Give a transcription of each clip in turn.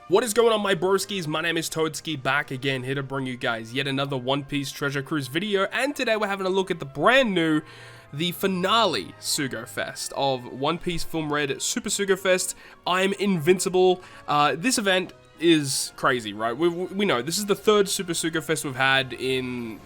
What is going on, my broskiis? My name is Toadskii, back again, here to bring you guys yet another One Piece Treasure Cruise video, and today we're having a look at the brand new, the finale Sugo-Fest of One Piece Film Red Super Sugo-Fest. I'm invincible. This event is crazy, right? We know this is the third Super Sugo-Fest we've had in,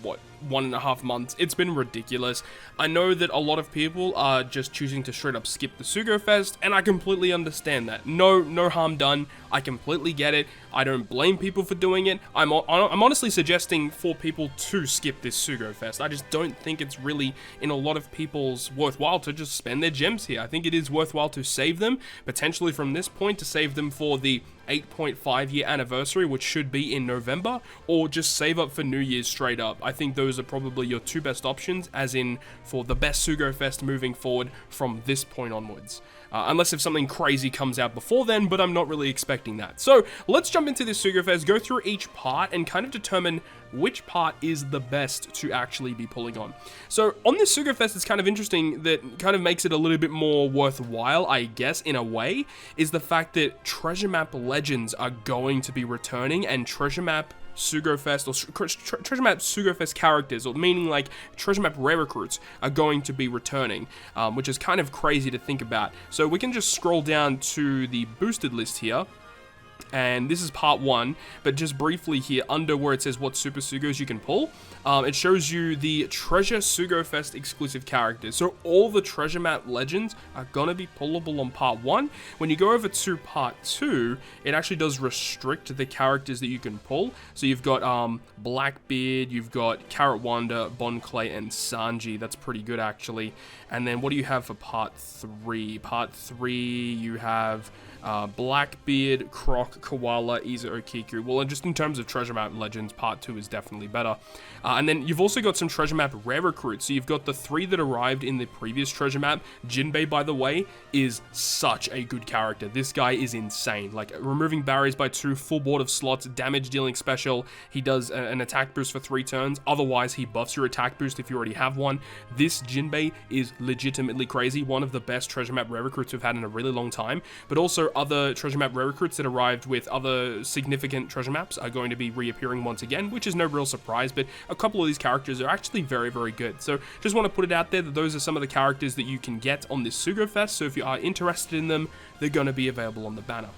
what, 1.5 months. It's been ridiculous. I know that a lot of people are just choosing to straight up skip the Sugo-Fest, and I completely understand that. No harm done. I completely get it. I don't blame people for doing it. I'm honestly suggesting for people to skip this Sugo-Fest. I just don't think it's really in a lot of people's worthwhile to just spend their gems here. I think it is worthwhile to save them, potentially from this point, to save them for the 8.5 year anniversary, which should be in November, or just save up for New Year's straight up. I think those are probably your two best options, as in for the best Sugo-Fest moving forward from this point onwards. Unless if something crazy comes out before then, but I'm not really expecting that. So let's jump into this Sugo-Fest, go through each part, and kind of determine which part is the best to actually be pulling on. So on this Sugo-Fest, it's kind of interesting, that kind of makes it a little bit more worthwhile, I guess, in a way, is the fact that Treasure Map Legends are going to be returning, and Treasure Map Sugo-Fest, or Treasure Map Sugo-Fest characters, or meaning like Treasure Map Rare Recruits, are going to be returning, which is kind of crazy to think about. So we can just scroll down to the boosted list here. And this is part 1, but just briefly here, under where it says what Super Sugos you can pull, it shows you the Treasure Sugo-Fest exclusive characters. So all the Treasure Map Legends are gonna be pullable on part 1. When you go over to part 2, it actually does restrict the characters that you can pull. So you've got Blackbeard, you've got Carrot Wanda, Bon Clay, and Sanji. That's pretty good, actually. And then what do you have for part 3? Part 3, you have Blackbeard, Croc, Koala, Iza, Okiku. Well, just in terms of Treasure Map Legends, part 2 is definitely better. And then you've also got some Treasure Map Rare Recruits. So you've got the 3 that arrived in the previous Treasure Map. Jinbei, by the way, is such a good character. This guy is insane. Like, removing barriers by 2, full board of slots, damage dealing special. He does an attack boost for 3 turns. Otherwise, he buffs your attack boost if you already have one. This Jinbei is legitimately crazy. One of the best Treasure Map Rare Recruits we've had in a really long time. But also, other Treasure Map Rare Recruits that arrived with other significant treasure maps are going to be reappearing once again, which is no real surprise, but a couple of these characters are actually very, very good. So just want to put it out there that those are some of the characters that you can get on this Sugo-Fest, so if you are interested in them, they're going to be available on the banner.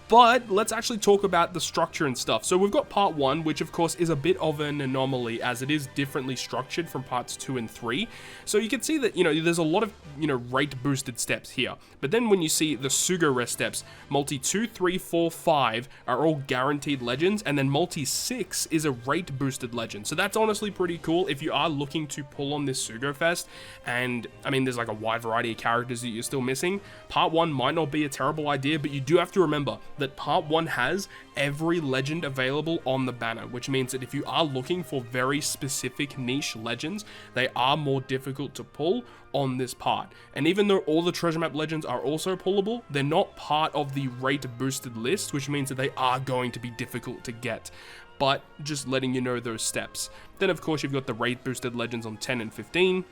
But let's actually talk about the structure and stuff. So we've got part 1, which of course is a bit of an anomaly, as it is differently structured from parts 2 and 3. So you can see that, there's a lot of, rate boosted steps here. But then when you see the Sugo Rest steps, multi 2, 3, 4, 5 are all guaranteed legends, and then multi 6 is a rate boosted legend. So that's honestly pretty cool if you are looking to pull on this Sugo-Fest. And I mean, there's like a wide variety of characters that you're still missing. Part 1 might not be a terrible idea, but you do have to remember that part 1 has every legend available on the banner, which means that if you are looking for very specific niche legends, they are more difficult to pull on this part. And even though all the Treasure Map Legends are also pullable, they're not part of the rate boosted list, which means that they are going to be difficult to get. But just letting you know those steps. Then of course you've got the rate boosted legends on 10 and 15.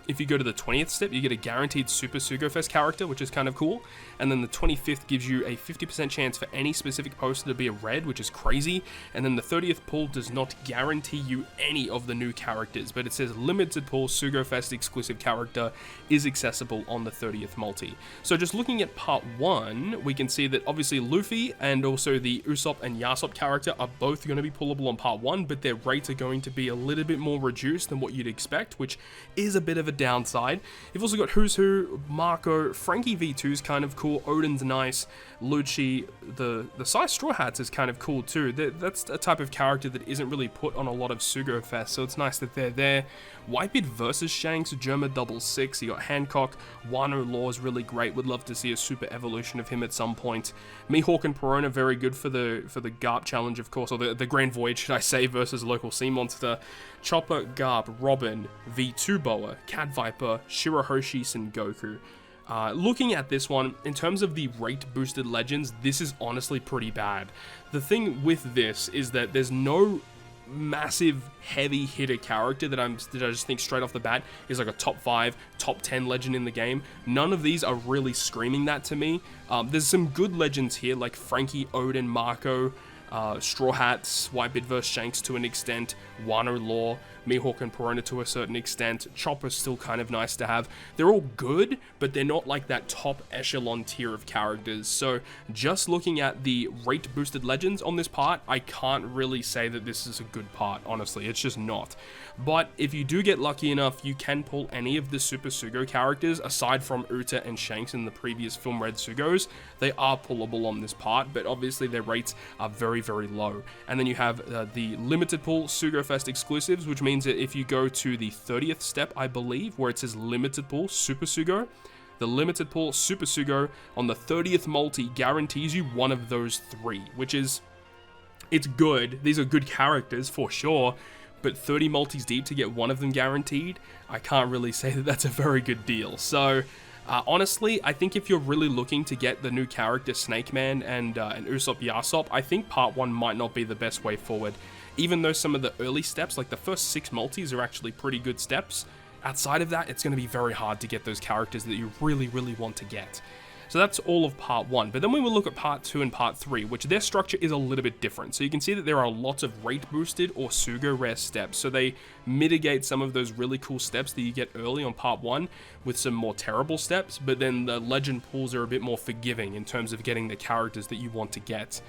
If you go to the 20th step, you get a guaranteed Super Sugo-Fest character, which is kind of cool. And then the 25th gives you a 50% chance for any specific poster to be a red, which is crazy. And then the 30th pull does not guarantee you any of the new characters, but it says limited pull Sugo-Fest exclusive character is accessible on the 30th multi. So just looking at part 1, we can see that obviously Luffy and also the Usopp and Yasop character are both going to be pullable on part 1, but their rates are going to be a little bit more reduced than what you'd expect, which is a bit of a downside. You've also got Who's Who, Marco, Frankie V2 is kind of cool, Odin's nice, Lucci, the Sai Straw Hats is kind of cool too. That's a type of character that isn't really put on a lot of Sugo-Fest, so it's nice that they're there. Whitebeard versus Shanks, Germa 66, you got Hancock, Wano Law is really great, would love to see a super evolution of him at some point. Mihawk and Perona, very good for the Garp challenge, of course, or the Grand Voyage, should I say, versus local sea monster. Chopper, Garp, Robin, V2 Boa, Cat Viper, Shirahoshi, Sengoku. Looking at this one, in terms of the rate boosted legends, this is honestly pretty bad. The thing with this is that there's no massive heavy hitter character that I just think straight off the bat is like a top 5, top 10 legend in the game. None of these are really screaming that to me. There's some good legends here like Frankie, Odin, Marco, Straw Hats, Whitebeard vs Shanks to an extent, Wano Law, Mihawk and Perona to a certain extent. Chopper's still kind of nice to have. They're all good, but they're not like that top echelon tier of characters. So just looking at the rate boosted legends on this part, I can't really say that this is a good part, honestly. It's just not. But if you do get lucky enough, you can pull any of the Super Sugo characters, aside from Uta and Shanks in the previous Film Red Sugos. They are pullable on this part, but obviously their rates are very, very low. And then you have the limited pull Sugo-Fest exclusives, which means that if you go to the 30th step, I believe, where it says limited pull Super Sugo, the limited pull Super Sugo on the 30th multi guarantees you one of those 3, which is, it's good. These are good characters for sure, but 30 multis deep to get one of them guaranteed, I can't really say that that's a very good deal. So honestly, I think if you're really looking to get the new character Snake Man and Usopp Yasop, I think part 1 might not be the best way forward. Even though some of the early steps, like the first 6 multis, are actually pretty good steps, outside of that, it's going to be very hard to get those characters that you really, really want to get. So that's all of part 1. But then we will look at part 2 and part 3, which their structure is a little bit different. So you can see that there are lots of rate boosted or Sugo rare steps. So they mitigate some of those really cool steps that you get early on part 1 with some more terrible steps. But then the legend pools are a bit more forgiving in terms of getting the characters that you want to get.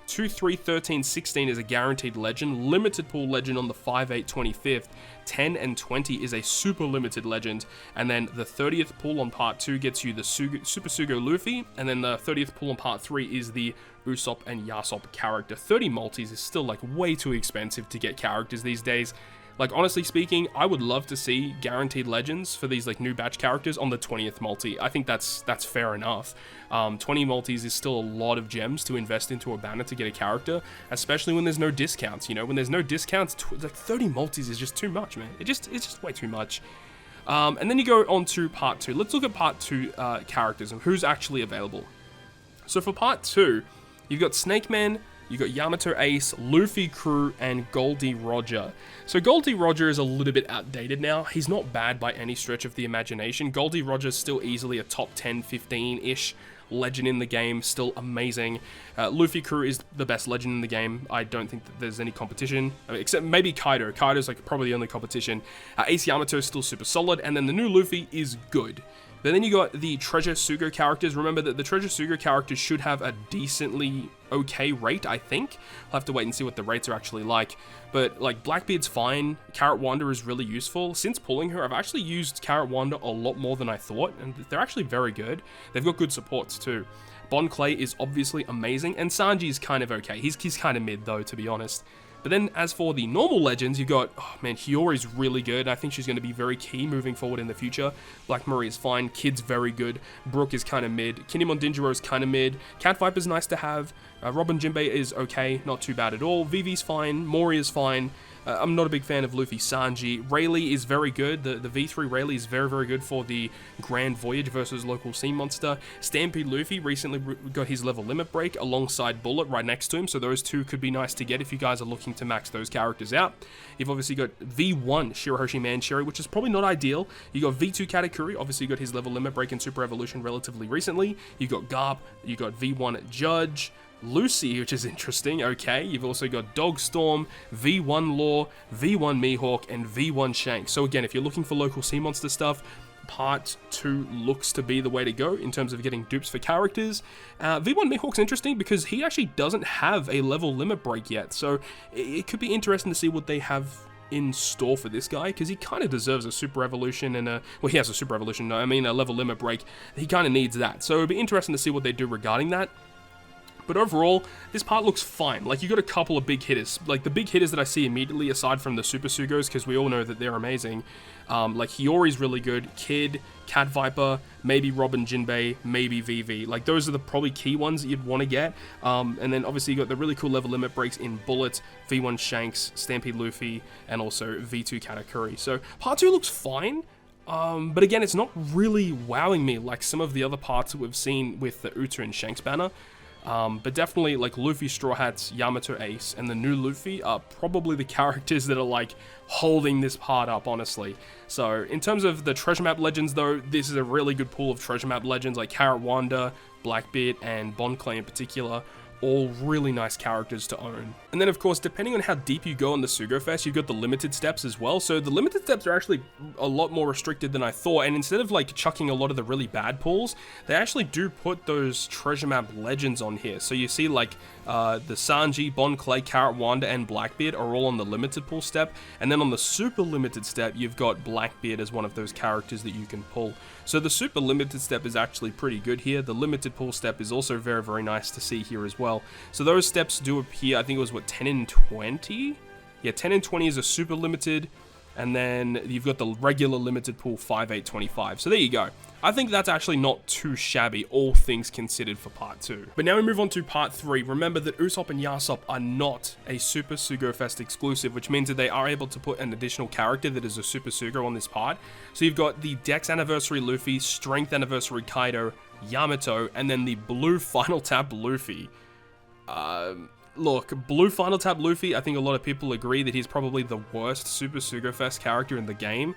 2, 3, 13, 16 is a guaranteed legend, limited pool legend on the 5, 8, 25th, 10 and 20 is a super limited legend, and then the 30th pool on part 2 gets you the Super Sugo Luffy, and then the 30th pool on part 3 is the Usopp and Yasop character. 30 multis is still like way too expensive to get characters these days. Like, honestly speaking, I would love to see guaranteed legends for these like new batch characters on the 20th multi. I think that's fair enough. 20 multis is still a lot of gems to invest into a banner to get a character, especially when there's no discounts. You know, when there's no discounts, like 30 multis is just too much, man. It's just way too much. And then you go on to part 2. Let's look at part 2 characters and who's actually available. So for part 2, you've got Snake Man, you got Yamato Ace, Luffy Crew, and Goldie Roger. So Goldie Roger is a little bit outdated now. He's not bad by any stretch of the imagination. Goldie Roger is still easily a top 10, 15-ish legend in the game, still amazing. Luffy Crew is the best legend in the game. I don't think that there's any competition, except maybe Kaido. Kaido's like probably the only competition. Ace Yamato is still super solid, and then the new Luffy is good. But then you got the Treasure Sugo characters. Remember that the Treasure Sugo characters should have a decently okay rate, I think. I'll have to wait and see what the rates are actually like. But like Blackbeard's fine. Carrot Wanda is really useful. Since pulling her, I've actually used Carrot Wanda a lot more than I thought, and they're actually very good. They've got good supports too. Bon Clay is obviously amazing, and Sanji's kind of okay. He's kind of mid though, to be honest. But then as for the normal legends, you've got, oh man, Hiyori's really good. I think she's going to be very key moving forward in the future. Black Marie is fine. Kid's very good. Brooke is kind of mid. Kinemon Dinjiro is kind of mid. Cat Viper's nice to have. Robin Jinbei is okay, not too bad at all. Vivi's fine. Mori is fine. I'm not a big fan of Luffy Sanji. Rayleigh is very good. The V3 Rayleigh is very, very good for the Grand Voyage versus local sea monster. Stampede Luffy recently got his level limit break alongside Bullet right next to him, so those two could be nice to get if you guys are looking to max those characters out. You've obviously got V1 Shirahoshi Mancherry, which is probably not ideal. You got V2 Katakuri, obviously got his level limit break in Super Evolution relatively recently. You got Garp, you got V1 Judge, Lucy, which is interesting, okay. You've also got Dogstorm, V1 Law, V1 Mihawk, and V1 Shanks. So again, if you're looking for local sea monster stuff, part 2 looks to be the way to go in terms of getting dupes for characters. V1 Mihawk's interesting because he actually doesn't have a level limit break yet, so it could be interesting to see what they have in store for this guy, because he kind of deserves a Super Evolution and well, he has a Super Evolution, no, I mean a level limit break. He kind of needs that, so it'd be interesting to see what they do regarding that. But overall, this part looks fine. Like, you got a couple of big hitters. Like, the big hitters that I see immediately, aside from the Super Sugos, because we all know that they're amazing. Like, Hiyori's really good. Kid, Cat Viper, maybe Robin Jinbei, maybe Vivi. Like, those are the probably key ones that you'd want to get. And then, obviously, you got the really cool level limit breaks in Bullet, V1 Shanks, Stampede Luffy, and also V2 Katakuri. So, part 2 looks fine. But again, it's not really wowing me like some of the other parts that we've seen with the Uta and Shanks banner. But definitely, like, Luffy, Straw Hats, Yamato, Ace, and the new Luffy are probably the characters that are, like, holding this part up, honestly. So, in terms of the treasure map legends, though, this is a really good pool of treasure map legends, like Carrot Wanda, Blackbeard, and Bon Clay in particular. All really nice characters to own. And then, of course, depending on how deep you go on the Sugo-Fest, you've got the limited steps as well. So the limited steps are actually a lot more restricted than I thought. And instead of like chucking a lot of the really bad pools, they actually do put those treasure map legends on here. So you see like the Sanji, Bon Clay, Carrot Wanda, and Blackbeard are all on the limited pool step. And then on the super limited step, you've got Blackbeard as one of those characters that you can pull. So the super limited step is actually pretty good here. The limited pool step is also very, very nice to see here as well. So those steps do appear, I think it was what, 10 and 20? Yeah, 10 and 20 is a super limited, and then you've got the regular limited pool 5, 8, 25. So there you go. I think that's actually not too shabby, all things considered, for part 2. But now we move on to part 3. Remember that Usopp and Yasop are not a Super Sugo-Fest exclusive, which means that they are able to put an additional character that is a Super Sugo on this part. So you've got the Dex Anniversary Luffy, Strength Anniversary Kaido, Yamato, and then the Blue Final Tap Luffy. Look, Blue Final Tap Luffy, I think a lot of people agree that he's probably the worst Super Sugo-Fest character in the game.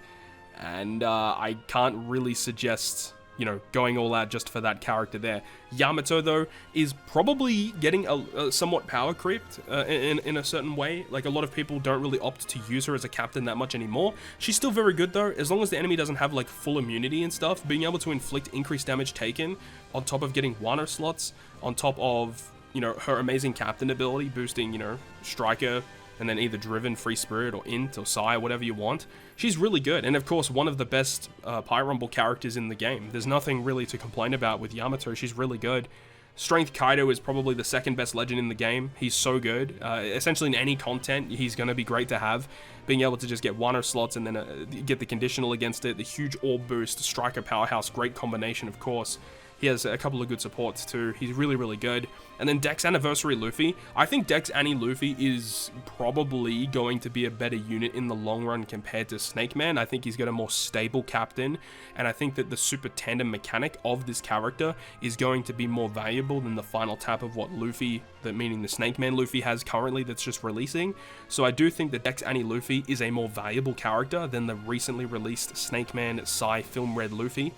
And I can't really suggest, you know, going all out just for that character there. Yamato, though, is probably getting a somewhat power creeped in a certain way. Like, a lot of people don't really opt to use her as a captain that much anymore. She's still very good, though. As long as the enemy doesn't have, like, full immunity and stuff, being able to inflict increased damage taken on top of getting Wano slots, on top of, you know, her amazing captain ability, boosting, you know, Striker, and then either Driven, Free Spirit, or Int, or Sai, whatever you want. She's really good, and of course, one of the best Pirate Rumble characters in the game. There's nothing really to complain about with Yamato. She's really good. Strength Kaido is probably the second best legend in the game. He's so good. Essentially, in any content, he's going to be great to have. Being able to just get Wano slots and then get the conditional against it, the huge orb boost, Striker powerhouse, great combination, of course. He has a couple of good supports too. He's really, really good. And then Dex Anniversary Luffy. I think Dex Annie Luffy is probably going to be a better unit in the long run compared to Snake Man. I think he's got a more stable captain. And I think that the super tandem mechanic of this character is going to be more valuable than the final tap of what Luffy, meaning the Snake Man Luffy, has currently that's just releasing. So I do think that Dex Annie Luffy is a more valuable character than the recently released Snake Man Sai Film Red Luffy.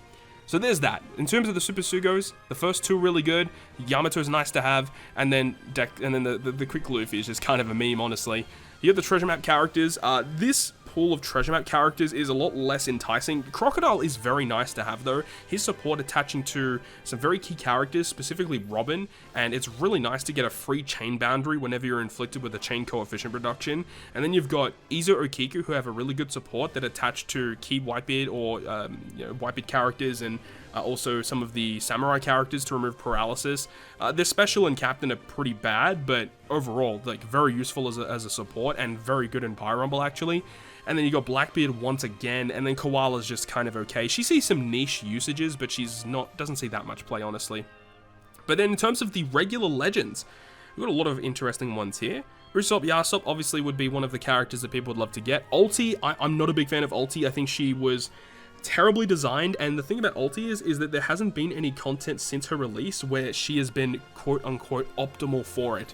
So there's that. In terms of the Super Sugos, the first two really good. Yamato's nice to have, and then the quick Luffy is just kind of a meme, honestly. You have the treasure map characters. This pool of treasure map characters is a lot less enticing. Crocodile is very nice to have, though. His support attaching to some very key characters, specifically Robin, and it's really nice to get a free chain boundary whenever you're inflicted with a chain coefficient reduction. And then you've got Izo Okiku, who have a really good support that attach to key Whitebeard or you know, Whitebeard characters, and also some of the samurai characters to remove paralysis. Their special and captain are pretty bad, but overall, like, very useful as a support and very good in Pirate Rumble, actually. And then you got Blackbeard once again, and then Koala's just kind of okay. She sees some niche usages, but doesn't see that much play, honestly. But then in terms of the regular legends, we've got a lot of interesting ones here. Usopp Yasop obviously would be one of the characters that people would love to get. Ulti, I'm not a big fan of Ulti. I think she was terribly designed, and the thing about Ulti is that there hasn't been any content since her release where she has been quote-unquote optimal for it.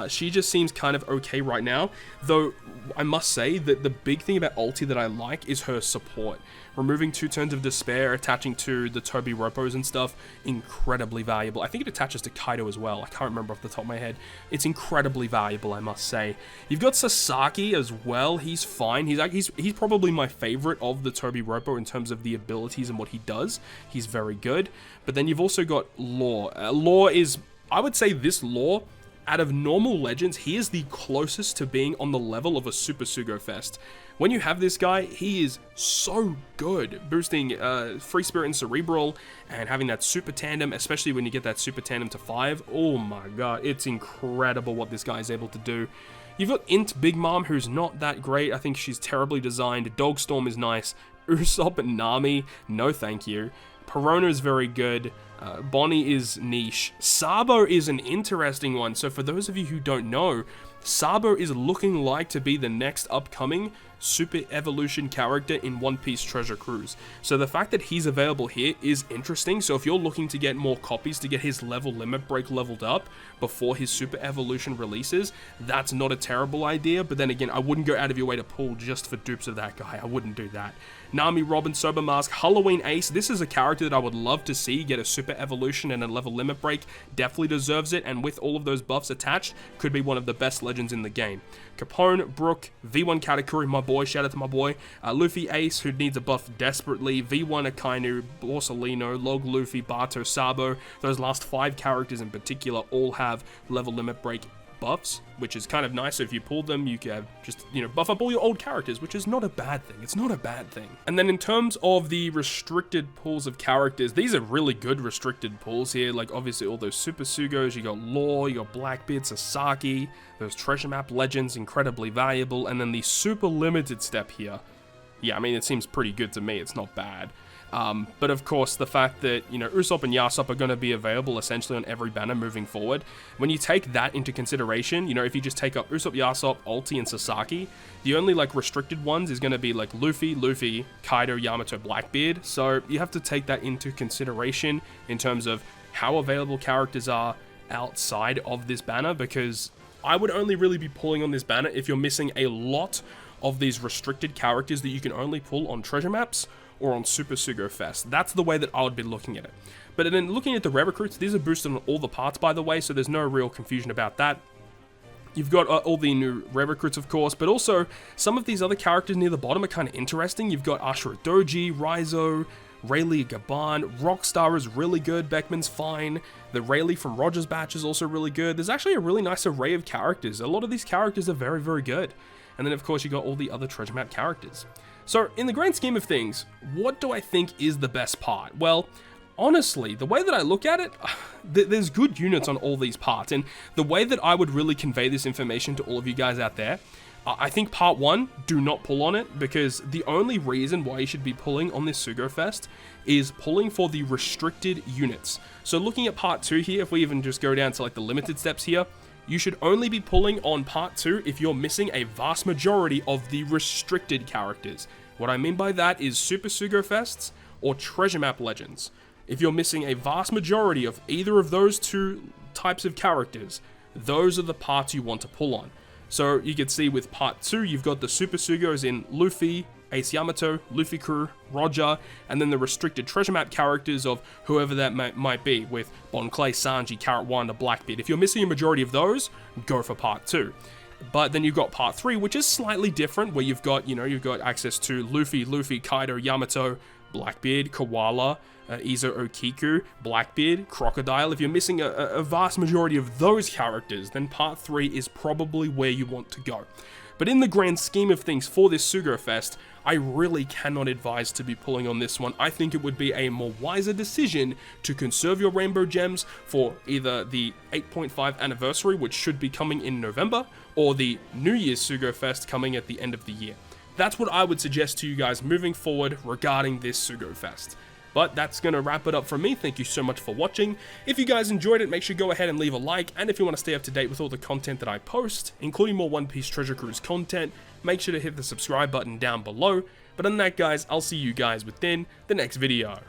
She just seems kind of okay right now, though I must say that the big thing about Ulti that I like is her support. Removing 2 turns of despair, attaching to the Toby Ropos and stuff, incredibly valuable. I think it attaches to Kaido as well. I can't remember off the top of my head. It's incredibly valuable, I must say. You've got Sasaki as well. He's fine. He's probably my favorite of the Toby Ropo in terms of the abilities and what he does. He's very good. But then you've also got Law. Law is, I would say this Law, out of normal legends, he is the closest to being on the level of a Super Sugo-Fest. When you have this guy, he is so good, boosting Free Spirit and Cerebral, and having that Super Tandem, especially when you get that Super Tandem to 5. Oh my god, it's incredible what this guy is able to do. You've got Int Big Mom, who's not that great. I think she's terribly designed. Dogstorm is nice. Usopp and Nami, no thank you. Perona is very good. Bonnie is niche. Sabo is an interesting one. So for those of you who don't know, Sabo is looking like to be the next upcoming Super Evolution character in One Piece Treasure Cruise. So the fact that he's available here is interesting. So if you're looking to get more copies to get his level limit break leveled up before his Super Evolution releases, that's not a terrible idea. But then again, I wouldn't go out of your way to pull just for dupes of that guy. I wouldn't do that. Nami, Robin, Sober Mask, Halloween Ace. This is a character that I would love to see get a Super Evolution and a level limit break. Definitely deserves it, and with all of those buffs attached, could be one of the best legends in the game. Capone, Brook, V1 Katakuri, my boy, shout out to my boy. Luffy Ace, who needs a buff desperately. V1 Akainu, Borsalino, Log Luffy, Bato, Sabo. Those last 5 characters in particular all have level limit break buffs, which is kind of nice. So if you pull them, you can just, buff up all your old characters, which is not a bad thing. It's not a bad thing. And then in terms of the restricted pools of characters, these are really good restricted pools here. Like obviously all those Super Sugos, you got Law, you got Blackbeard, Sasaki, those treasure map legends, incredibly valuable. And then the super limited step here. Yeah, I mean, it seems pretty good to me. It's not bad. But of course, the fact that, Usopp and Yasop are going to be available essentially on every banner moving forward, when you take that into consideration, if you just take up Usopp, Yasop, Ulti, and Sasaki, the only, restricted ones is going to be, Luffy, Kaido, Yamato, Blackbeard, so you have to take that into consideration in terms of how available characters are outside of this banner, because I would only really be pulling on this banner if you're missing a lot of these restricted characters that you can only pull on treasure maps or on Super Sugo-Fest. That's the way that I would be looking at it. But then looking at the rare recruits, these are boosted on all the parts, by the way, so there's no real confusion about that. You've got all the new rare recruits, of course, but also some of these other characters near the bottom are kind of interesting. You've got Ashura Doji, Raizo, Rayleigh Gaban, Rockstar is really good, Beckman's fine, the Rayleigh from Roger's batch is also really good. There's actually a really nice array of characters. A lot of these characters are very, very good. And then, of course, you got all the other treasure map characters. So, in the grand scheme of things, what do I think is the best part? Well, honestly, the way that I look at it, there's good units on all these parts, and the way that I would really convey this information to all of you guys out there, I think part 1, do not pull on it, because the only reason why you should be pulling on this Sugo-Fest is pulling for the restricted units. So looking at part 2 here, if we even just go down to the limited steps here, you should only be pulling on part 2 if you're missing a vast majority of the restricted characters. What I mean by that is Super Sugo-Fests or Treasure Map Legends. If you're missing a vast majority of either of those 2 types of characters, those are the parts you want to pull on. So you can see with part 2, you've got the Super Sugos in Luffy, Ace Yamato, Luffy Crew, Roger, and then the restricted treasure map characters of whoever that might be, with Bon Clay, Sanji, Carrot Wanda, Blackbeard. If you're missing a majority of those, go for part 2. But then you've got part 3, which is slightly different, where you've got, you've got access to Luffy, Kaido, Yamato, Blackbeard, Koala, Izo Okiku, Blackbeard, Crocodile. If you're missing a vast majority of those characters, then part 3 is probably where you want to go. But in the grand scheme of things for this Sugo-Fest, I really cannot advise to be pulling on this one. I think it would be a more wiser decision to conserve your rainbow gems for either the 8.5 anniversary, which should be coming in November, or the New Year's Sugo-Fest coming at the end of the year. That's what I would suggest to you guys moving forward regarding this Sugo-Fest. But that's going to wrap it up from me. Thank you so much for watching. If you guys enjoyed it, make sure you go ahead and leave a like. And if you want to stay up to date with all the content that I post, including more One Piece Treasure Cruise content, make sure to hit the subscribe button down below. But other than that, guys, I'll see you guys within the next video.